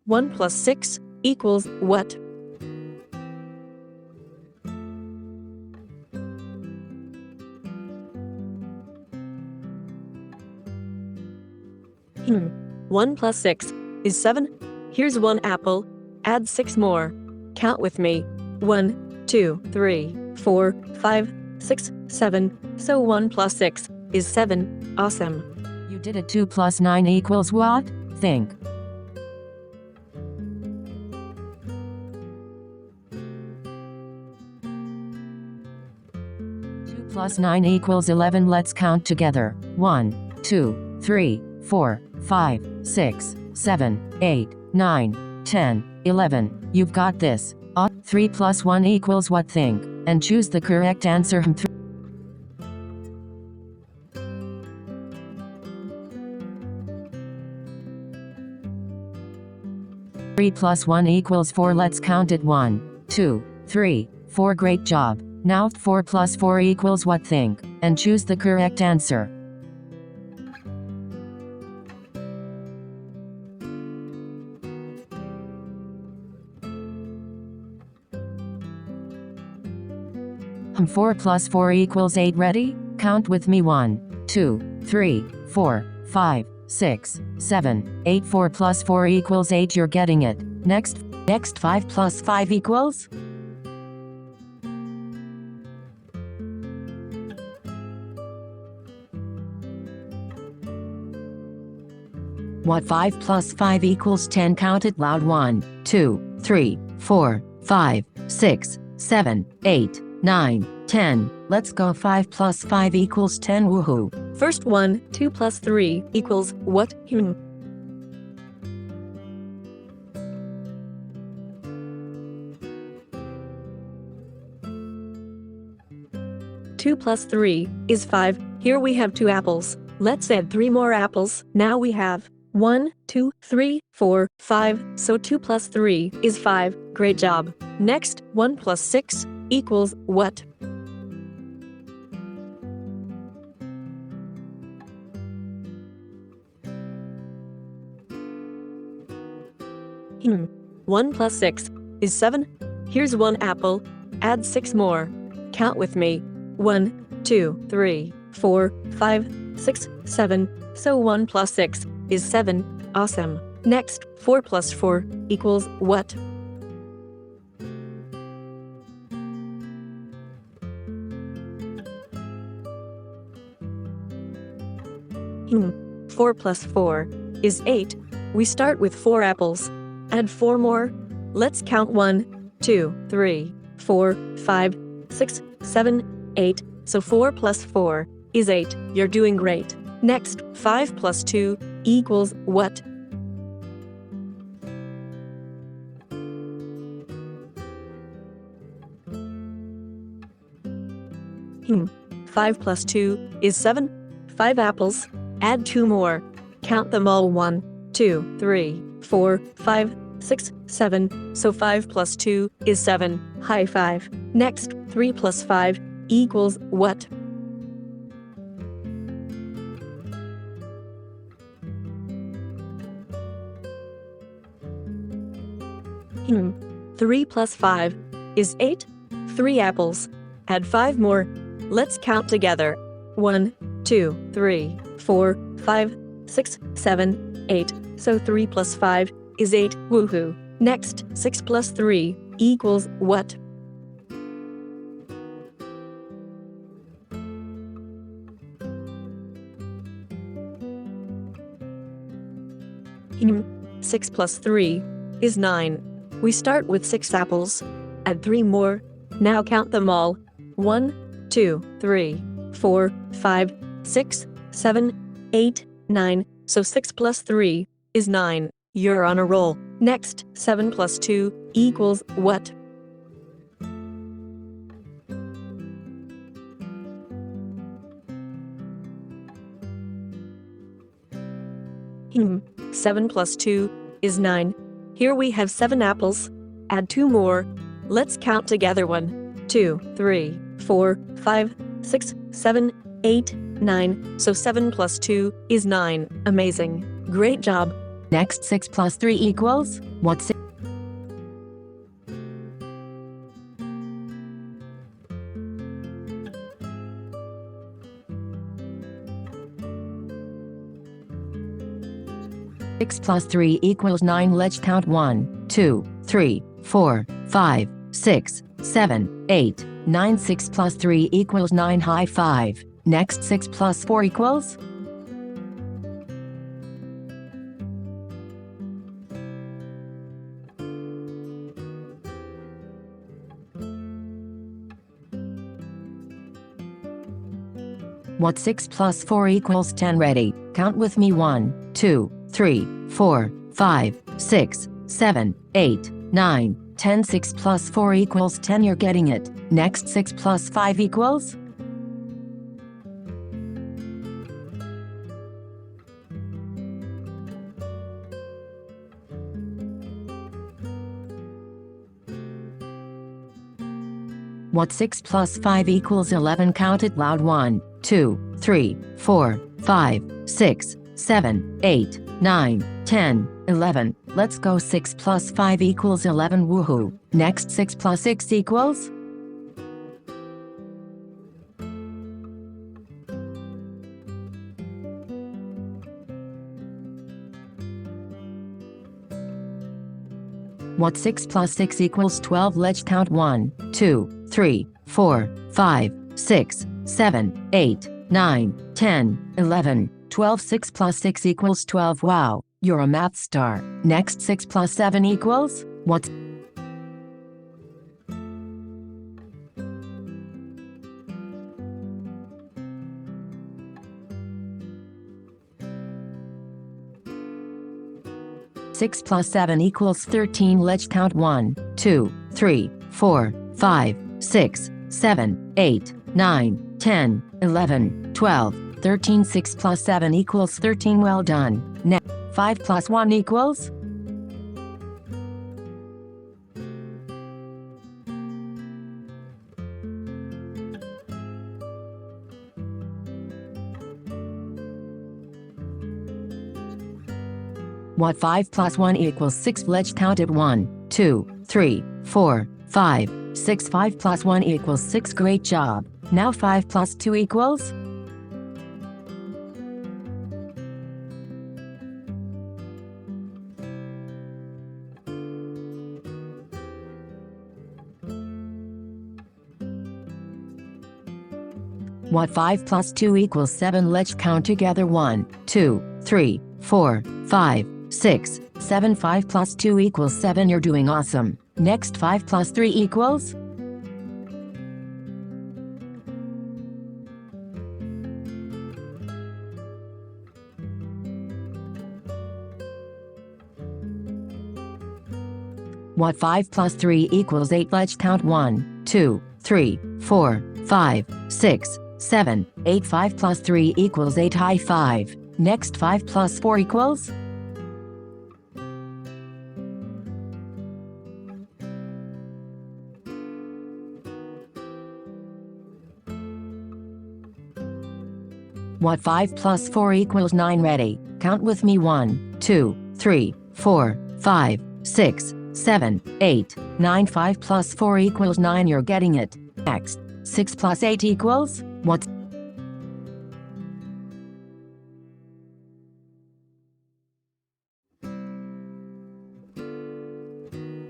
1 plus 6 equals what? Hmm. 1 plus 6 is 7. Here's one apple. Add 6 more. Count with me. 1, 2, 3, 4, 5, 6, 7. So 1 plus 6 is 7. Awesome. You did it. 2 plus 9 equals what? Think. 2 plus 9 equals 11. Let's count together. 1, 2, 3, 4, 5, 6, 7, 8, 9, 10, 11. You've got this. 3 plus 1 equals what? Think. And choose the correct answer. 3 plus 1 equals 4. Let's count it. 1, 2, 3, 4. Great job. Now 4 plus 4 equals what? Think. And choose the correct answer. And 4 plus 4 equals 8. Ready? Count with me. 1, 2, 3, 4, 5, 6, 7, 8. 4 plus 4 equals 8. You're getting it. Next 5 plus 5 equals? What? 5 plus 5 equals 10. Count it loud. 1, 2, 3, 4, 5, 6, 7, 8, 9, 10. Let's go. 5 plus 5 equals 10. Woohoo. First one, 2 plus 3 equals what? 2 plus 3 is 5. Here we have 2 apples. Let's add 3 more apples. Now we have 1, 2, 3, 4, 5. So 2 plus 3 is 5. Great job. Next, 1 plus 6 equals what? 1 plus 6 is 7. Here's one apple. Add 6 more. Count with me. 1, 2, 3, 4, 5, 6, 7. So 1 plus 6 is 7. Awesome. Next, 4 plus 4 equals what? 4 plus 4 is 8. We start with 4 apples. Add 4 more. Let's count 1, 2, 3, 4, 5, 6, 7, 8. So 4 plus 4 is 8. You're doing great. Next, 5 plus 2 equals what? 5 plus 2 is 7. 5 apples. Add 2 more. Count them all. 1, 2, 3, 4, 5, 6, 7. So 5 plus 2 is 7. High five. Next, 3 plus 5 equals what? 3 plus 5 is 8. 3 apples. Add 5 more. Let's count together. 1, 2, 3, 4, 5, 6, 7, 8. So 3 plus 5 is 8. Woohoo. Next, 6 plus 3 equals what? 6 plus 3 is 9. We start with 6 apples. Add 3 more. Now count them all. 1, 2, 3, 4, 5, 6, 7, 8, 9. So 6 plus 3 is 9. You're on a roll. Next, 7 plus 2 equals what? 7 plus 2 is 9. Here we have 7 apples. Add 2 more. Let's count together. 1, 2, 3, 4, 5, 6, 7, 8, 9. So 7 plus 2 is 9. Amazing. Great job. Next 6 plus 3 equals, what's 6? Six plus 3 equals 9. Let's count 1, 2, 3, 4, 5, 6, 7, 8, 9. 6 plus 3 equals 9. High five. Next 6 plus 4 equals? What 6 plus 4 equals 10? Ready? Count with me. 1, 2, 3, 4, 5, 6, 7, 8, 9, 10. 6 plus 4 equals 10. You're getting it. Next 6 plus 5 equals? What 6 plus 5 equals 11? Count it loud. 1, 2, 3, 4, 5, 6, 7, 8, 9, 10, 11. Let's go. 6 plus 5 equals 11. Woohoo! Next 6 plus 6 equals? What 6 plus 6 equals 12? Let's count. 1, 2, 3, 4, 5, 6, 7, 8, 9, 10, 11, 12. 6 plus 6 equals 12. Wow, you're a math star. Next 6 plus 7 equals? What's 6 plus 7 equals 13. Let's count. 1, 2, 3, 4, 5, 6, 7, 8, 9, 10, 11, 12, 13. 6 plus 7 equals 13. Well done. Next, 5 plus 1 equals? What 5 plus 1 equals 6? Let's count it. 1, 2, 3, 4, 5, 6. 5 plus 1 equals 6. Great job. Now 5 plus 2 equals? What 5 plus 2 equals 7? Let's count together. 1, 2, 3, 4, 5, 6, 7. 5 plus 2 equals 7. You're doing awesome. Next 5 plus 3 equals? What 5 plus 3 equals 8? Let's count. 1, 2, 3, 4, 5, 6, 7, 8. 5 plus 3 equals 8. High five. Next 5 plus 4 equals? What 5 plus 4 equals 9? Ready? Count with me. 1, 2, 3, 4, 5, 6, 7, 8, 9. 5 plus 4 equals 9. You're getting it. Next, 6 plus 8 equals? What?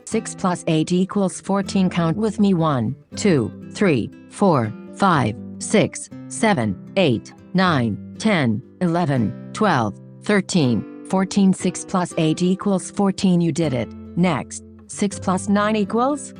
6 plus 8 equals 14. Count with me. 1, 2, 3, 4, 5, 6, 7, 8, 9, 10, 11, 12, 13, 14. 6 plus 8 equals 14. You did it. Next, 6 plus 9 equals?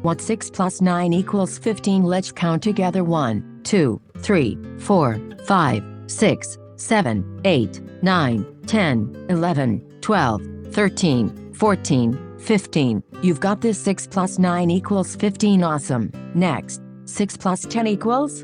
What 6 plus 9 equals 15? Let's count together. 1, 2, 3, 4, 5, 6, 7, 8, 9, 10, 11, 12, 13, 14, 15. You've got this. 6 plus 9 equals 15. Awesome. Next, 6 plus 10 equals?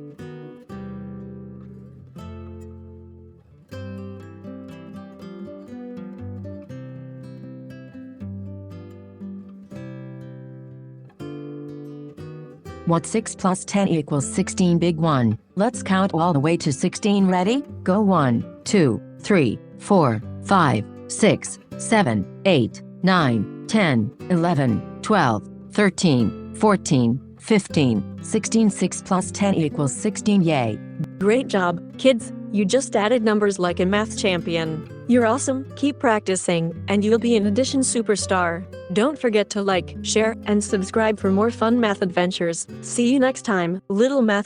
What 6 plus 10 equals 16? Big one. Let's count all the way to 16. Ready? Go. 1, 2, 3, 4, 5, 6, 7, 8, 9, 10, 11, 12, 13, 14, 15, 16. 6 plus 10 equals 16. Yay! Great job, kids. You just added numbers like a math champion. You're awesome. Keep practicing, and you'll be an addition superstar. Don't forget to like, share, and subscribe for more fun math adventures. See you next time, little math